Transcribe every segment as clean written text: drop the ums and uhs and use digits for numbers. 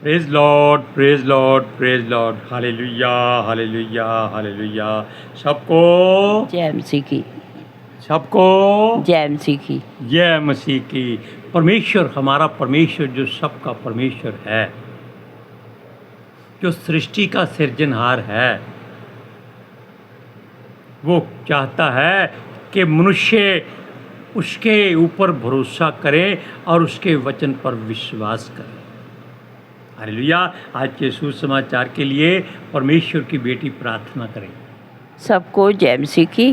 Praise Lord, praise Lord, praise Lord. Hallelujah, hallelujah, hallelujah. सबको जय मसीह की, सबको जय मसीह की। जय मसीह की। परमेश्वर, हमारा परमेश्वर जो सबका परमेश्वर है, जो सृष्टि का सृजनहार है, वो चाहता है कि मनुष्य उसके ऊपर भरोसा करे और उसके वचन पर विश्वास करे। हालेलुया। आज के सुसमाचार के लिए परमेश्वर की बेटी प्रार्थना करें। सबको जय मसीह की।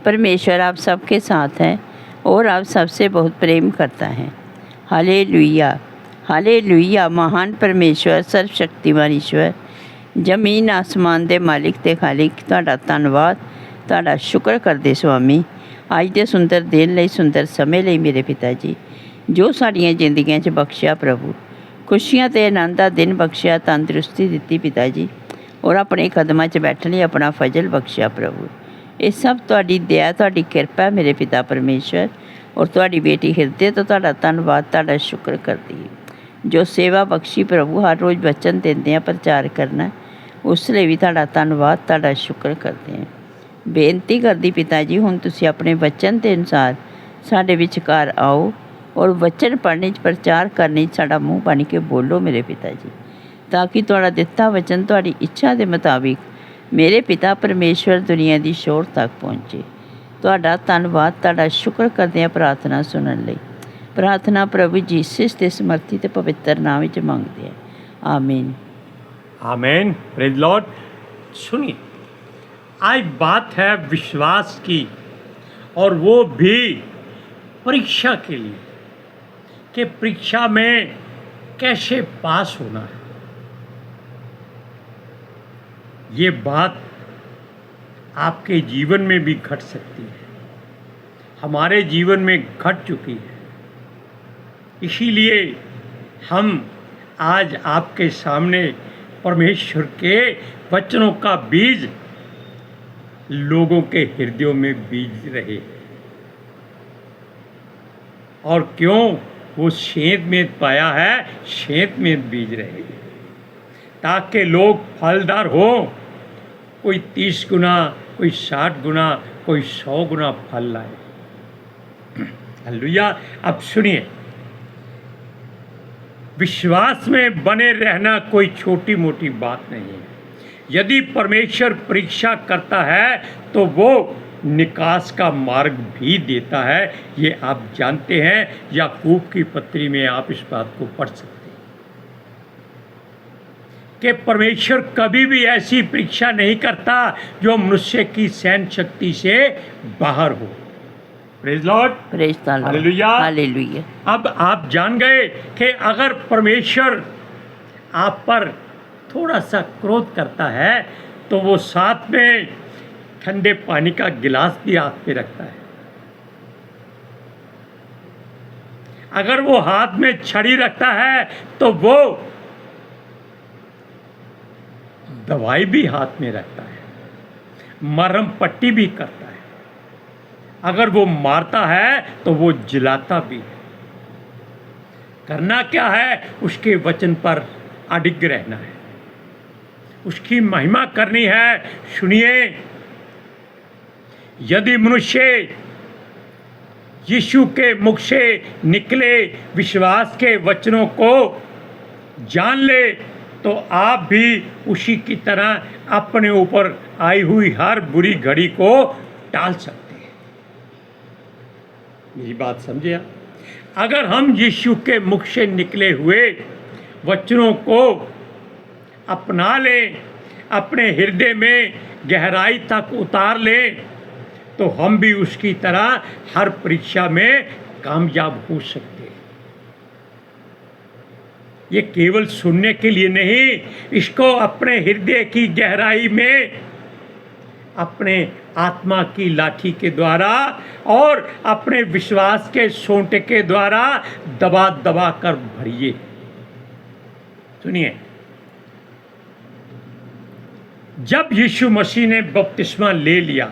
परमेश्वर आप सबके साथ हैं और आप सबसे बहुत प्रेम करता है। Hallelujah, hallelujah. महान परमेश्वर, सर्वशक्तिमान ईश्वर, ਜ਼ਮੀਨ ਆਸਮਾਨ ਦੇ ਮਾਲਿਕ ਤੇ ਖਾਲਿਕ, ਤੁਹਾਡਾ ਧੰਨਵਾਦ, ਤੁਹਾਡਾ ਸ਼ੁਕਰ ਕਰਦੇ ਸੁਆਮੀ, ਅੱਜ ਦੇ ਸੁੰਦਰ ਦਿਨ ਲਈ, ਸੁੰਦਰ ਸਮੇਂ ਲਈ ਮੇਰੇ ਪਿਤਾ ਜੀ, ਜੋ ਸਾਡੀਆਂ ਜ਼ਿੰਦਗੀਆਂ 'ਚ ਬਖਸ਼ਿਆ ਪ੍ਰਭੂ, ਖੁਸ਼ੀਆਂ ਤੇ ਆਨੰਦ ਦਾ ਦਿਨ ਬਖਸ਼ਿਆ, ਤੰਦਰੁਸਤੀ ਦਿੱਤੀ ਪਿਤਾ ਜੀ, ਔਰ ਆਪਣੇ ਕਦਮਾਂ 'ਚ ਬੈਠਣ ਲਈ ਆਪਣਾ ਫਜ਼ਲ ਬਖਸ਼ਿਆ ਪ੍ਰਭੂ। ਇਹ ਸਭ ਤੁਹਾਡੀ ਦਇਆ, ਤੁਹਾਡੀ ਕਿਰਪਾ ਮੇਰੇ ਪਿਤਾ ਪਰਮੇਸ਼ਵਰ, ਔਰ ਤੁਹਾਡੀ ਬੇਟੀ ਹਿਰਦੇ ਤੋਂ ਤੁਹਾਡਾ ਧੰਨਵਾਦ, ਤੁਹਾਡਾ ਸ਼ੁਕਰ ਕਰਦੀ ਹੈ। ਜੋ ਸੇਵਾ ਬਖਸ਼ੀ ਪ੍ਰਭੂ, ਹਰ ਰੋਜ਼ ਵਚਨ ਦਿੰਦੇ ਆ, ਪ੍ਰਚਾਰ ਕਰਨਾ, ਉਸ ਲਈ ਵੀ ਤੁਹਾਡਾ ਧੰਨਵਾਦ, ਤੁਹਾਡਾ ਸ਼ੁਕਰ ਕਰਦੇ ਹਾਂ। ਬੇਨਤੀ ਕਰਦੀ ਪਿਤਾ ਜੀ, ਹੁਣ ਤੁਸੀਂ ਆਪਣੇ ਵਚਨ ਦੇ ਅਨੁਸਾਰ ਸਾਡੇ ਵਿਚਕਾਰ ਆਓ ਔਰ ਵਚਨ ਪੜ੍ਹਨੇ 'ਚ, ਪ੍ਰਚਾਰ ਕਰਨੇ 'ਚ ਸਾਡਾ ਮੂੰਹ ਬਣ ਕੇ ਬੋਲੋ ਮੇਰੇ ਪਿਤਾ ਜੀ, ਤਾਂ ਕਿ ਤੁਹਾਡਾ ਦਿੱਤਾ ਵਚਨ ਤੁਹਾਡੀ ਇੱਛਾ ਦੇ ਮੁਤਾਬਿਕ ਮੇਰੇ ਪਿਤਾ ਪਰਮੇਸ਼ਵਰ ਦੁਨੀਆ ਦੀ ਸ਼ੋਰ ਤੱਕ ਪਹੁੰਚੇ। ਤੁਹਾਡਾ ਧੰਨਵਾਦ, ਤੁਹਾਡਾ ਸ਼ੁਕਰ ਕਰਦੇ ਹਾਂ ਪ੍ਰਾਰਥਨਾ ਸੁਣਨ ਲਈ। प्रार्थना प्रभु जीसस के समर्थी ते पवित्र नाम में मांगते हैं, आमीन। आमीन। Praise Lord. सुनिए, आज बात है विश्वास की, और वो भी परीक्षा के लिए, कि परीक्षा में कैसे पास होना है। ये बात आपके जीवन में भी घट सकती है, हमारे जीवन में घट चुकी है। इसीलिए हम आज आपके सामने परमेश्वर के वचनों का बीज लोगों के हृदयों में बीज रहे। और क्यों? वो शेत में पाया है, शेत में बीज रहे, ताकि लोग फलदार हो। कोई 30 गुना, कोई 60 गुना, कोई 100 गुना फल लाए। हालेलुया। अब सुनिए, विश्वास में बने रहना कोई छोटी मोटी बात नहीं है। यदि परमेश्वर परीक्षा करता है तो वो निकास का मार्ग भी देता है। ये आप जानते हैं, याकूब की पत्री में आप इस बात को पढ़ सकते हैं कि परमेश्वर कभी भी ऐसी परीक्षा नहीं करता जो मनुष्य की सहन शक्ति से बाहर हो। Praise Lord, praise the Lord, hallelujah, hallelujah. अब आप जान गए कि अगर परमेश्वर आप पर थोड़ा सा क्रोध करता है तो वो साथ में ठंडे पानी का गिलास भी हाथ पे रखता है। अगर वो हाथ में छड़ी रखता है तो वो दवाई भी हाथ में रखता है, मरहम पट्टी भी करता है। अगर वो मारता है तो वो जिलाता भी है। करना क्या है? उसके वचन पर अडिग रहना है, उसकी महिमा करनी है। सुनिए, यदि मनुष्य यीशु के मुख से निकले विश्वास के वचनों को जान ले तो आप भी उसी की तरह अपने ऊपर आई हुई हर बुरी घड़ी को टाल सकते। मेरी बात समझे आप? अगर हम यीशु के मुख से निकले हुए वचनों को अपना लें, अपने हृदय में गहराई तक उतार लें, तो हम भी उसकी तरह हर परीक्षा में कामयाब हो सकते हैं। ये केवल सुनने के लिए नहीं, इसको अपने हृदय की गहराई में अपने आत्मा की लाठी के द्वारा और अपने विश्वास के सोंटे के द्वारा दबा दबा कर भरिए। सुनिए, जब यीशु मसीह ने बपतिस्मा ले लिया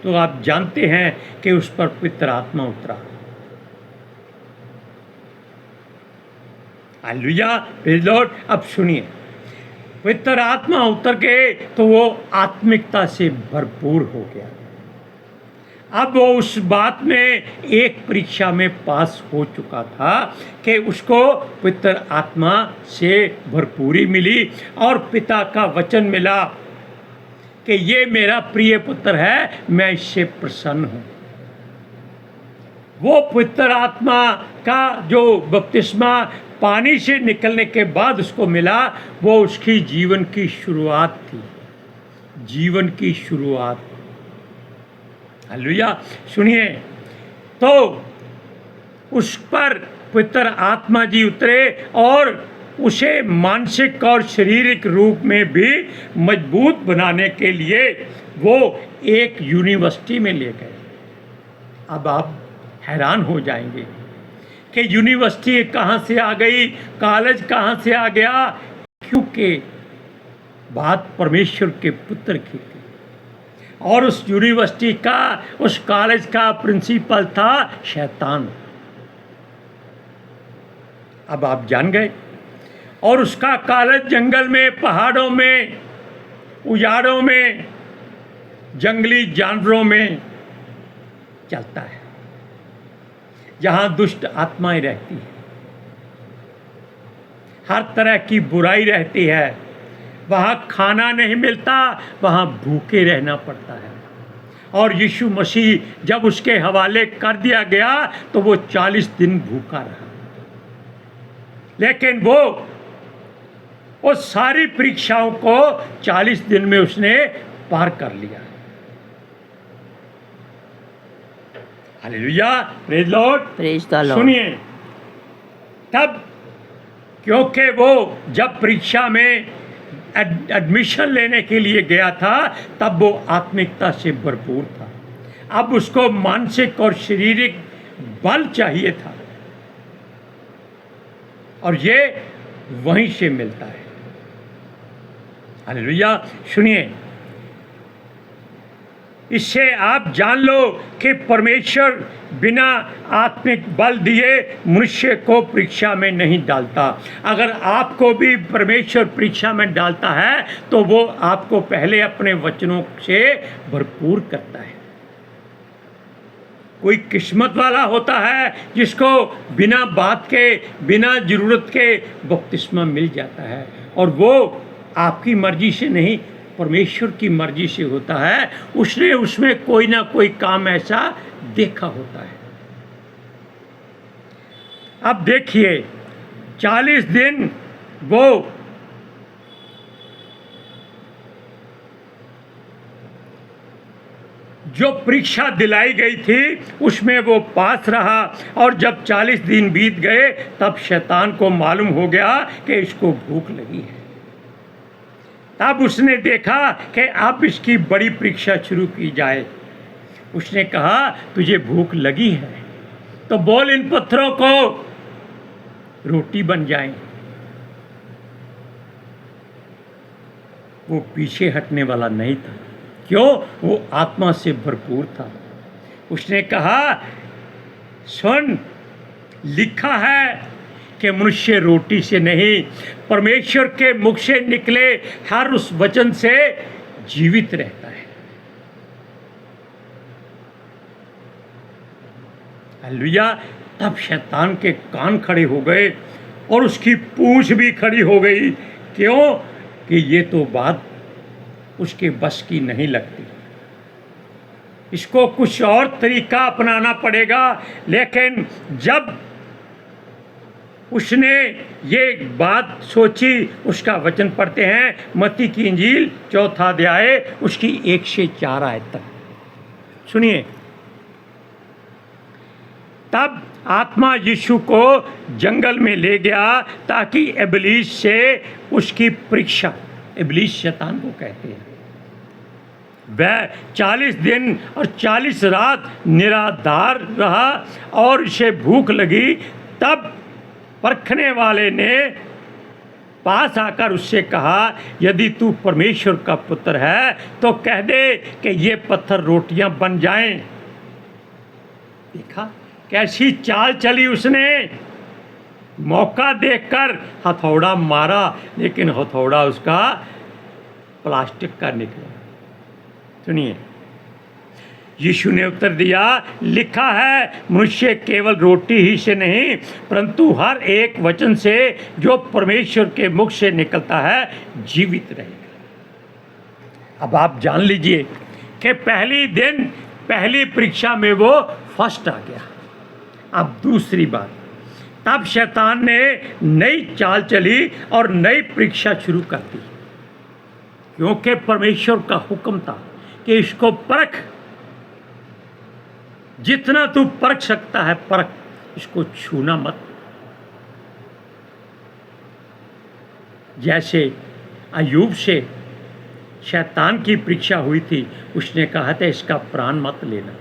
तो आप जानते हैं कि उस पर पवित्र आत्मा उतरा। Hallelujah, praise Lord. अब सुनिए, पवित्र आत्मा उतर के तो वो आत्मिकता से भरपूर हो गया। अब वो उस बात में एक परीक्षा में पास हो चुका था कि उसको पवित्र आत्मा से भरपूरी मिली और पिता का वचन मिला कि ये मेरा प्रिय पुत्र है, मैं इससे प्रसन्न हूँ। वो पवित्र आत्मा का जो बपतिस्मा पानी से निकलने के बाद उसको मिला, वो उसकी जीवन की शुरुआत थी, जीवन की शुरुआत। हालेलुया। सुनिए, तो उस पर पवित्र आत्मा जी उतरे और उसे मानसिक और शारीरिक रूप में भी मजबूत बनाने के लिए वो एक यूनिवर्सिटी में ले गए। अब आप हैरान हो जाएंगे कि यूनिवर्सिटी कहाँ से आ गई, कॉलेज कहाँ से आ गया, क्योंकि बात परमेश्वर के पुत्र की थी। और उस यूनिवर्सिटी का, उस कॉलेज का प्रिंसिपल था शैतान। अब आप जान गए। और उसका कॉलेज जंगल में, पहाड़ों में, उजाड़ों में, जंगली जानवरों में चलता है, जहाँ दुष्ट आत्माएं रहती हैं, हर तरह की बुराई रहती है। वहाँ खाना नहीं मिलता, वहाँ भूखे रहना पड़ता है। और यीशु मसीह जब उसके हवाले कर दिया गया तो वो 40 दिन भूखा रहा, लेकिन वो सारी परीक्षाओं को 40 दिन में उसने पार कर लिया। Hallelujah, praise Lord, praise the Lord. सुनिए, तब क्योंकि वो जब परीक्षा में एडमिशन लेने के लिए गया था, तब वो आत्मिकता से भरपूर था। अब उसको मानसिक और शारीरिक बल चाहिए था, और ये वहीं से मिलता है। हालेलुया। सुनिए, इससे आप जान लो कि परमेश्वर बिना आत्मिक बल दिए मनुष्य को परीक्षा में नहीं डालता। अगर आपको भी परमेश्वर परीक्षा में डालता है तो वो आपको पहले अपने वचनों से भरपूर करता है। कोई किस्मत वाला होता है जिसको बिना बात के, बिना ज़रूरत के बपतिस्मा मिल जाता है, और वो आपकी मर्जी से नहीं, परमेश्वर की मर्जी से होता है। उसने उसमें कोई ना कोई काम ऐसा देखा होता है। अब देखिए, 40 दिन वो जो परीक्षा दिलाई गई थी उसमें वो पास रहा, और जब 40 दिन बीत गए तब शैतान को मालूम हो गया कि इसको भूख लगी है। तब उसने देखा कि अब इसकी बड़ी परीक्षा शुरू की जाए। उसने कहा, तुझे भूख लगी है तो बोल इन पत्थरों को रोटी बन जाएं। वो पीछे हटने वाला नहीं था। क्यों? वो आत्मा से भरपूर था। उसने कहा, सुन, लिखा है कि मनुष्य रोटी से नहीं, परमेश्वर के मुख से निकले हर उस वचन से जीवित रहता है। हालेलुया। तब शैतान के कान खड़े हो गए और उसकी पूंछ भी खड़ी हो गई। क्यों? कि ये तो बात उसके बस की नहीं लगती, इसको कुछ और तरीका अपनाना पड़ेगा। लेकिन जब उसने ये बात सोची, उसका वचन पढ़ते हैं मत्ती की इंजील 4 अध्याय उसकी 1 से 4 आयत तक। सुनिए, तब आत्मा यीशु को जंगल में ले गया ताकि इब्लीस से उसकी परीक्षा, इब्लीस शैतान को कहते हैं, वह 40 दिन और 40 रात निराधार रहा और इसे भूख लगी। तब परखने वाले ने पास आकर उससे कहा, यदि तू परमेश्वर का पुत्र है तो कह दे कि ये पत्थर रोटियां बन जाएं। देखा कैसी चाल चली उसने। मौका देखकर हथौड़ा मारा, लेकिन हथौड़ा उसका प्लास्टिक का निकला। सुनिए, यीशु ने उत्तर दिया, लिखा है, मनुष्य केवल रोटी ही से नहीं परंतु हर एक वचन से जो परमेश्वर के मुख से निकलता है जीवित रहेगा। अब आप जान लीजिए कि पहली परीक्षा में वो फर्स्ट आ गया। अब दूसरी बात, तब शैतान ने नई चाल चली और नई परीक्षा शुरू कर दी, क्योंकि परमेश्वर का हुक्म था कि इसको परख, जितना तू परख सकता है परख, इसको छूना मत। जैसे अय्यूब से शैतान की परीक्षा हुई थी, उसने कहा था इसका प्राण मत लेना,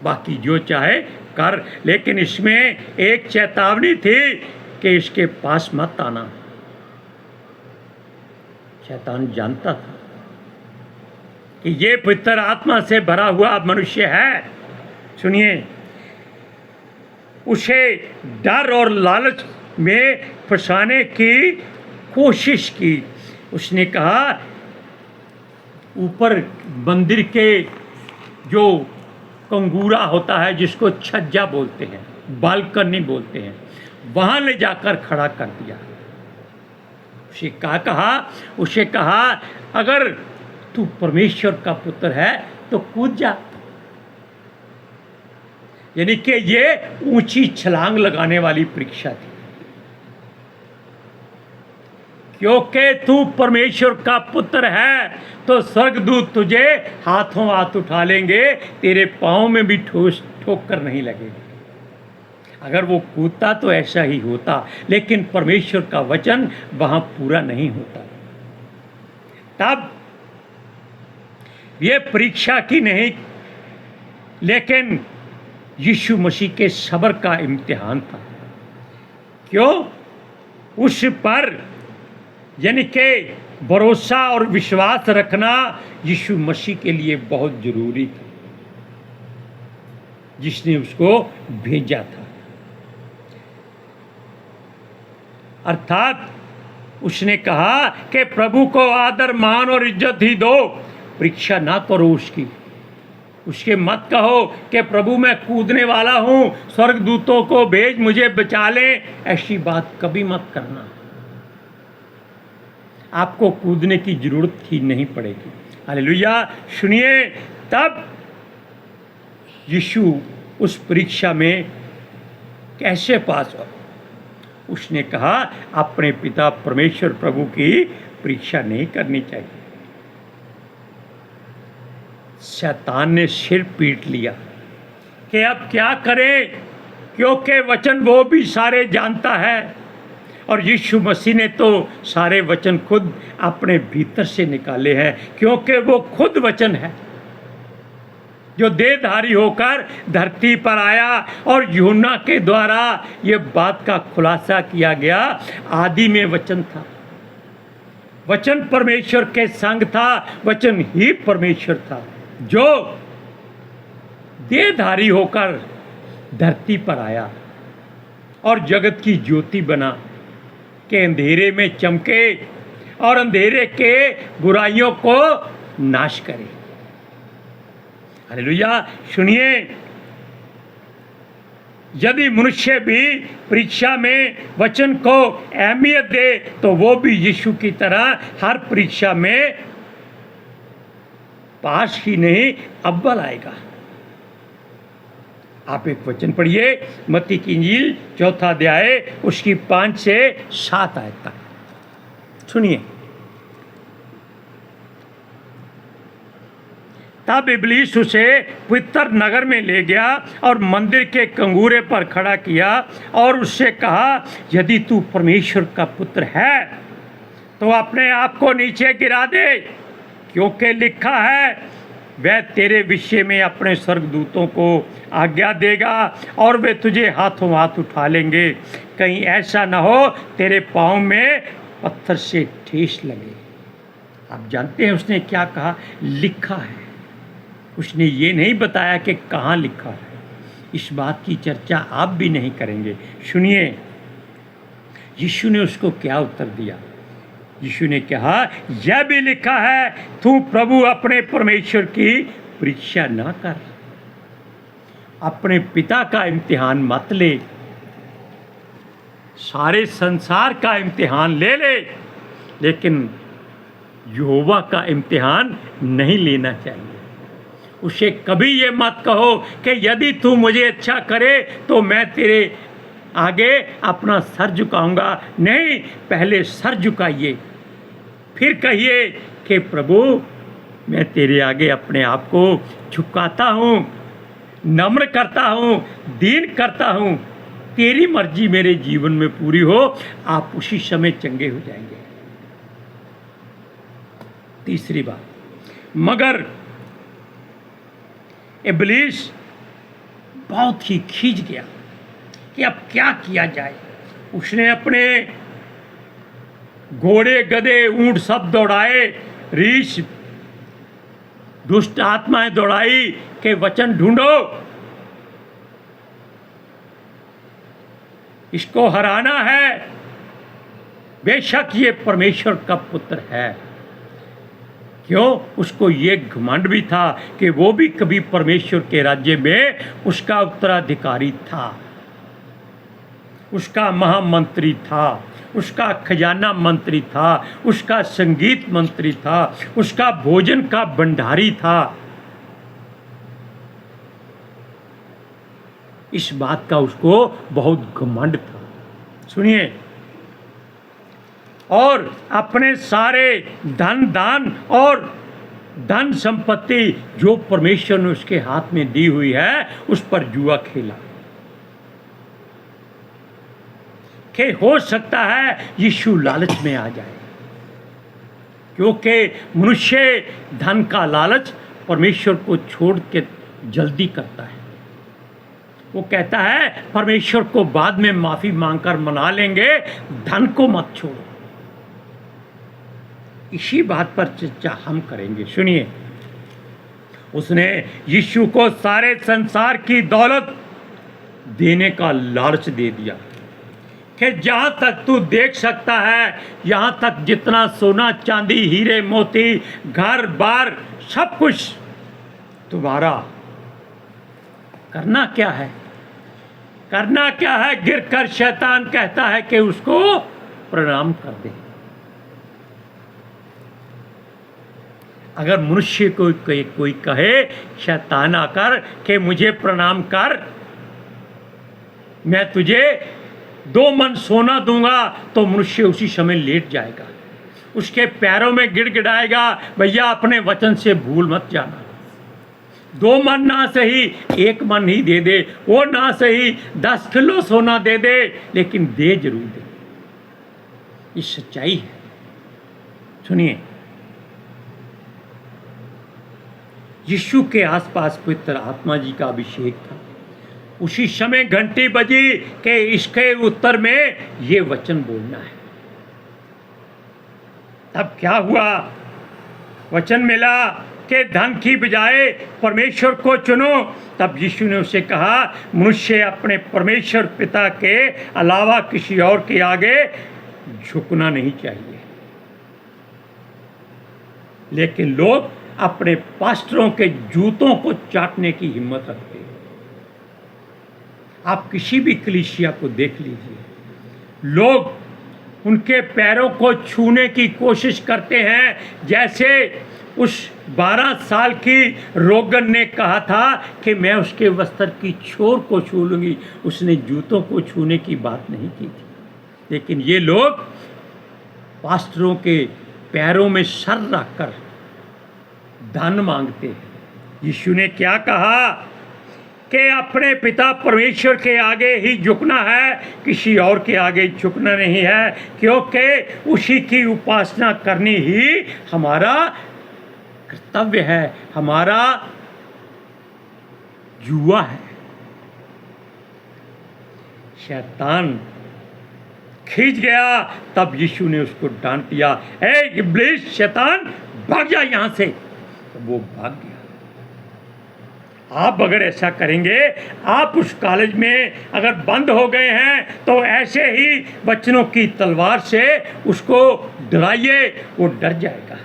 बाकी जो चाहे कर, लेकिन इसमें एक चेतावनी थी कि इसके पास मत आना। शैतान जानता था कि ये पवित्र आत्मा से भरा हुआ मनुष्य है। सुनिए, उसे डर और लालच में फंसाने की कोशिश की। उसने कहा, ऊपर मंदिर के जो कंगूरा होता है, जिसको छज्जा बोलते हैं, बालकनी बोलते हैं, वहाँ ले जाकर खड़ा कर दिया। उसे कहा अगर तू परमेश्वर का पुत्र है तो कूद जा। यानी कि ये ऊंची छलांग लगाने वाली परीक्षा थी, क्योंकि तू परमेश्वर का पुत्र है तो स्वर्गदूत तुझे हाथों हाथ उठा लेंगे, तेरे पाँव में भी ठोकर नहीं लगेगी। अगर वो कूदता तो ऐसा ही होता, लेकिन परमेश्वर का वचन वहां पूरा नहीं होता। तब ये परीक्षा की नहीं, लेकिन यीशु मसीह के सब्र का इम्तिहान था। क्यों? उस पर यानी कि भरोसा और विश्वास रखना यीशु मसीह के लिए बहुत जरूरी था, जिसने उसको भेजा था। अर्थात उसने कहा कि प्रभु को आदर मान और इज्जत ही दो, परीक्षा ना करो उसके मत कहो कि प्रभु मैं कूदने वाला हूं, स्वर्गदूतों को भेज मुझे बचा ले, ऐसी बात कभी मत करना। आपको कूदने की जरूरत ही नहीं पड़ेगी। हालेलुया। सुनिए, तब यीशु उस परीक्षा में कैसे पास हुआ? उसने कहा, अपने पिता परमेश्वर प्रभु की परीक्षा नहीं करनी चाहिए। शैतान ने सिर पीट लिया कि अब क्या करें, क्योंकि वचन वो भी सारे जानता है, और यीशु मसीह ने तो सारे वचन खुद अपने भीतर से निकाले हैं, क्योंकि वो खुद वचन है जो देहधारी होकर धरती पर आया। और यूहन्ना के द्वारा ये बात का खुलासा किया गया, आदि में वचन था, वचन परमेश्वर के संग था, वचन ही परमेश्वर था, जो देहधारी होकर धरती पर आया और जगत की ज्योति बना के अंधेरे में चमके और अंधेरे के बुराइयों को नाश करे। हालेलुया। सुनिए, यदि मनुष्य भी परीक्षा में वचन को अहमियत दे तो वो भी यीशु की तरह हर परीक्षा में पास ही नहीं अव्वल आएगा। आप एक वचन पढ़िए, मत्ती की इंजील 4 अध्याय उसकी 5 से 7 आयत तक सुनिए। तब इब्लीस उसे पवित्र नगर में ले गया और मंदिर के कंगूरे पर खड़ा किया और उससे कहा, यदि तू परमेश्वर का पुत्र है तो अपने आप को नीचे गिरा दे, क्योंकि लिखा है, वह तेरे विषय में अपने स्वर्गदूतों को आज्ञा देगा और वे तुझे हाथों हाथ उठा लेंगे, कहीं ऐसा न हो तेरे पाँव में पत्थर से ठेस लगे। आप जानते हैं उसने क्या कहा? लिखा है। उसने ये नहीं बताया कि कहाँ लिखा है, इस बात की चर्चा आप भी नहीं करेंगे। सुनिए यीशु ने उसको क्या उत्तर दिया। यीशु ने कहा, यह भी लिखा है, तू प्रभु अपने परमेश्वर की परीक्षा ना कर। अपने पिता का इम्तिहान मत ले, सारे संसार का इम्तिहान ले ले, लेकिन यहोवा का इम्तिहान नहीं लेना चाहिए। उसे कभी ये मत कहो कि यदि तू मुझे अच्छा करे तो मैं तेरे आगे अपना सर झुकाऊंगा। नहीं, पहले सर झुकाइए, फिर कहिए कि प्रभु मैं तेरे आगे अपने आप को झुकाता हूँ, नम्र करता हूँ, दीन करता हूँ, तेरी मर्जी मेरे जीवन में पूरी हो। आप उसी समय चंगे हो जाएंगे। तीसरी बात, मगर इब्लीस बहुत ही खींच गया कि अब क्या किया जाए। उसने अपने घोड़े गधे ऊंट सब दौड़ाए, रीछ दुष्ट आत्माएं दौड़ाई कि वचन ढूंढो, इसको हराना है। बेशक ये परमेश्वर का पुत्र है। क्यों? उसको ये घमंड भी था कि वो भी कभी परमेश्वर के राज्य में उसका उत्तराधिकारी था, उसका महामंत्री था, उसका खजाना मंत्री था, उसका संगीत मंत्री था, उसका भोजन का भंडारी था। इस बात का उसको बहुत घमंड था। सुनिए, और अपने सारे धन दान और धन संपत्ति जो परमेश्वर ने उसके हाथ में दी हुई है उस पर जुआ खेला कि हो सकता है यीशु लालच में आ जाए, क्योंकि मनुष्य धन का लालच परमेश्वर को छोड़ के जल्दी करता है। वो कहता है परमेश्वर को बाद में माफी मांगकर मना लेंगे, धन को मत छोड़ो। इसी बात पर चर्चा हम करेंगे। सुनिए, उसने यीशु को सारे संसार की दौलत देने का लालच दे दिया कि जहां तक तू देख सकता है, यहां तक जितना सोना चांदी हीरे मोती घर बार सब कुछ तुम्हारा। करना क्या है? करना क्या है? गिरकर शैतान कहता है कि उसको प्रणाम कर दे। अगर मनुष्य को कोई कहे, शैतान आकर कि मुझे प्रणाम कर, मैं तुझे 2 मन सोना दूंगा, तो मनुष्य उसी समय लेट जाएगा, उसके पैरों में गिड़गिड़ाएगा, भैया अपने वचन से भूल मत जाना। 2 मन ना सही 1 मन ही दे दे, वो ना सही 10 किलो सोना दे दे, लेकिन दे जरूर दे। ये सच्चाई है। सुनिए, यीशु के आसपास पवित्र आत्मा जी का अभिषेक था। उसी समय घंटी बजी कि इसके उत्तर में ये वचन बोलना है। तब क्या हुआ? वचन मिला कि धन की बजाय परमेश्वर को चुनो। तब यीशु ने उसे कहा, मनुष्य अपने परमेश्वर पिता के अलावा किसी और के आगे झुकना नहीं चाहिए। लेकिन लोग अपने पास्टरों के जूतों को चाटने की हिम्मत रखते हैं। आप किसी भी कलीसिया को देख लीजिए, लोग उनके पैरों को छूने की कोशिश करते हैं, जैसे उस 12 साल की रोगन ने कहा था कि मैं उसके वस्त्र की छोर को छू लूँगी। उसने जूतों को छूने की बात नहीं की थी। लेकिन ये लोग पास्टरों के पैरों में सर रखकर धन मांगते हैं। यीशु ने क्या कहा कि अपने पिता परमेश्वर के आगे ही झुकना है, किसी और के आगे झुकना नहीं है, क्योंकि उसी की उपासना करनी ही हमारा कर्तव्य है, हमारा जुआ है। शैतान खींच गया, तब यीशु ने उसको डांट दिया, ए इब्लीस, शैतान भाग जा यहां से। तो वो भाग गया। आप अगर ऐसा करेंगे, आप उस कॉलेज में अगर बंद हो गए हैं तो ऐसे ही वचनों की तलवार से उसको डराइए, वो डर जाएगा।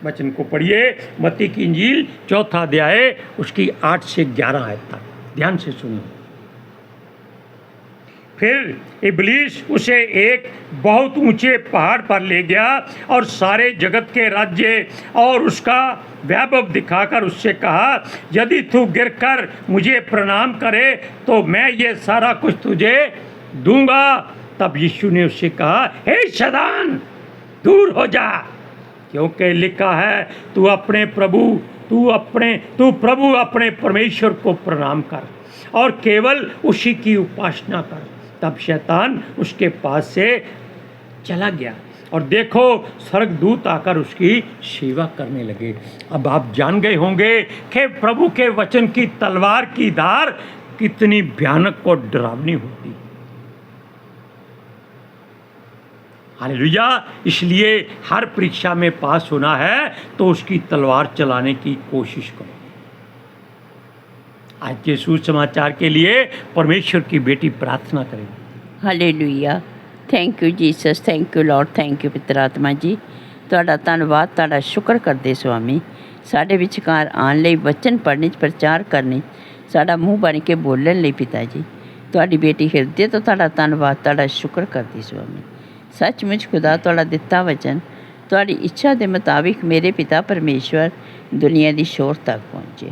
वचन को पढ़िए, मत्ती की इंजील 4 अध्याय उसकी 8 से 11 आयत तक, ध्यान से सुनिए। फिर इब्लीस उसे एक बहुत ऊंचे पहाड़ पर ले गया और सारे जगत के राज्य और उसका वैभव दिखाकर उससे कहा, यदि तू गिरकर मुझे प्रणाम करे तो मैं ये सारा कुछ तुझे दूंगा। तब यीशु ने उससे कहा, हे शैतान, दूर हो जा, क्योंकि लिखा है, तू प्रभु अपने परमेश्वर को प्रणाम कर और केवल उसी की उपासना कर। तब शैतान उसके पास से चला गया और देखो, स्वर्गदूत आकर उसकी सेवा करने लगे। अब आप जान गए होंगे कि प्रभु के वचन की तलवार की धार कितनी भयानक और डरावनी होती है। हालेलुया। इसलिए हर परीक्षा में पास होना है तो उसकी तलवार चलाने की कोशिश करो। आज के सुसमाचार के लिए परमेश्वर की बेटी प्रार्थना करेगी। Hallelujah. Thank you Jesus, thank you Lord, thank you पितर आत्मा जी। ਤੁਹਾਡਾ ਧੰਨਵਾਦ, ਤੁਹਾਡਾ ਸ਼ੁਕਰ ਕਰਦੇ ਸੁਆਮੀ, ਸਾਡੇ ਵਿਚਕਾਰ ਆਉਣ ਲਈ, ਵਚਨ ਪੜ੍ਹਨ 'ਚ, ਪ੍ਰਚਾਰ ਕਰਨ 'ਚ, ਸਾਡਾ ਮੂੰਹ ਬਣ ਕੇ ਬੋਲਣ ਲਈ ਪਿਤਾ ਜੀ। ਤੁਹਾਡੀ ਬੇਟੀ ਹਿਰਦੇ ਤੋਂ ਤੁਹਾਡਾ ਧੰਨਵਾਦ, ਤੁਹਾਡਾ ਸ਼ੁਕਰ ਕਰਦੀ ਸੁਆਮੀ। सचमुच खुदा ਤੁਹਾਡਾ ਦਿੱਤਾ ਵਚਨ ਤੁਹਾਡੀ ਇੱਛਾ ਦੇ ਮੁਤਾबिक ਮੇਰੇ ਪਿਤਾ ਪਰਮੇਸ਼ਵਰ ਦੁਨੀਆ ਦੀ ਸ਼ੋਰ ਤੱਕ ਪਹੁੰਚੇ,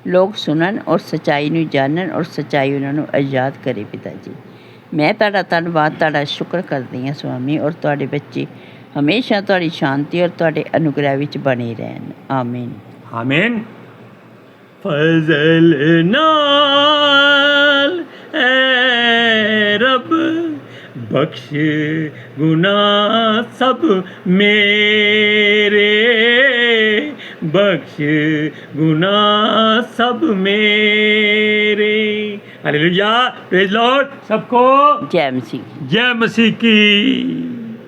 ਲੋਕ ਸੁਣਨ ਔਰ ਸੱਚਾਈ ਨੂੰ ਜਾਣਨ ਔਰ ਸੱਚਾਈ ਉਹਨਾਂ ਨੂੰ ਆਜ਼ਾਦ ਕਰੇ ਪਿਤਾ ਜੀ। ਮੈਂ ਤੁਹਾਡਾ ਧੰਨਵਾਦ, ਤੁਹਾਡਾ ਸ਼ੁਕਰ ਕਰਦੀ ਹਾਂ ਸੁਆਮੀ, ਔਰ ਤੁਹਾਡੇ ਬੱਚੇ ਹਮੇਸ਼ਾ ਤੁਹਾਡੀ ਸ਼ਾਂਤੀ ਔਰ ਤੁਹਾਡੇ ਅਨੁਗ੍ਰਹਿ ਵਿੱਚ ਬਣੇ ਰਹਿਣ। ਆਮੀਨ आमीन। फजल नाल ऐ रब बख्श गुना सब मेरे, बख्श गुना सब मेरे। Hallelujah, praise Lord. सबको जय मसीह। जय मसीह की।